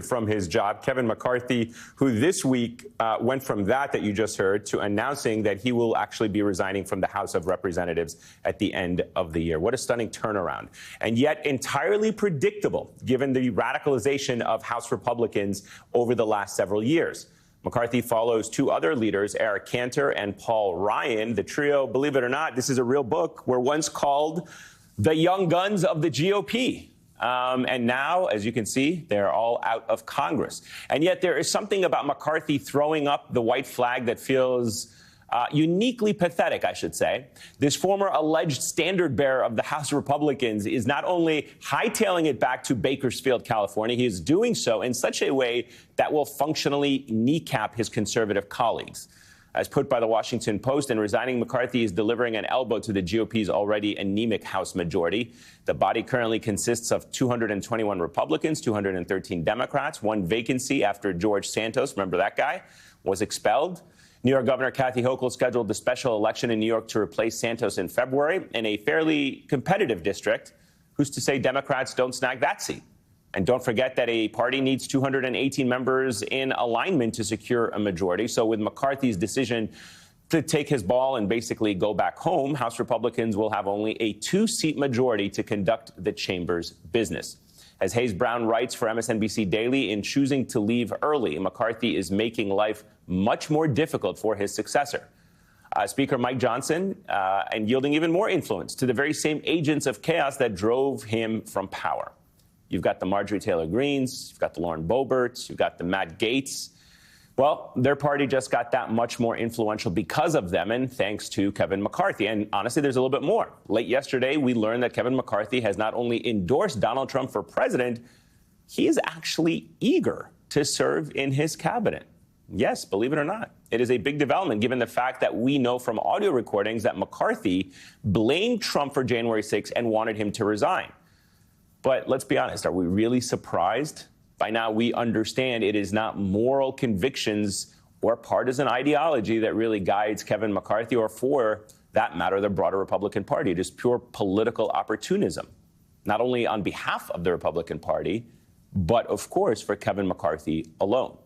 from his job. Kevin McCarthy, who this week went from that you just heard to announcing that he will actually be resigning from the House of Representatives at the end of the year. What a stunning turnaround. And yet entirely predictable, given the radicalization of House Republicans over the last several years. McCarthy follows two other leaders, Eric Cantor and Paul Ryan. The trio, believe it or not, this is a real book, were once called the Young Guns of the GOP. And now, as you can see, they're all out of Congress. And yet there is something about McCarthy throwing up the white flag that feels uniquely pathetic, I should say. This former alleged standard bearer of the House Republicans is not only hightailing it back to Bakersfield, California, he is doing so in such a way that will functionally kneecap his conservative colleagues. As put by the Washington Post, in resigning, McCarthy is delivering an elbow to the GOP's already anemic House majority. The body currently consists of 221 Republicans, 213 Democrats, one vacancy after George Santos, remember that guy, was expelled. New York Governor Kathy Hochul scheduled the special election in New York to replace Santos in February in a fairly competitive district. Who's to say Democrats don't snag that seat? And don't forget that a party needs 218 members in alignment to secure a majority. So with McCarthy's decision to take his ball and basically go back home, House Republicans will have only a two-seat majority to conduct the chamber's business. As Hayes Brown writes for MSNBC Daily, in choosing to leave early, McCarthy is making life much more difficult for his successor. Speaker Mike Johnson, and yielding even more influence to the very same agents of chaos that drove him from power. You've got the Marjorie Taylor Greenes, you've got the Lauren Boeberts, you've got the Matt Gaetz. Well, their party just got that much more influential because of them and thanks to Kevin McCarthy. And honestly, there's a little bit more. Late yesterday, we learned that Kevin McCarthy has not only endorsed Donald Trump for president, he is actually eager to serve in his cabinet. Yes, believe it or not. It is a big development given the fact that we know from audio recordings that McCarthy blamed Trump for January 6th and wanted him to resign. But let's be honest, are we really surprised? By now, we understand it is not moral convictions or partisan ideology that really guides Kevin McCarthy or, for that matter, the broader Republican Party. It is pure political opportunism, not only on behalf of the Republican Party, but, of course, for Kevin McCarthy alone.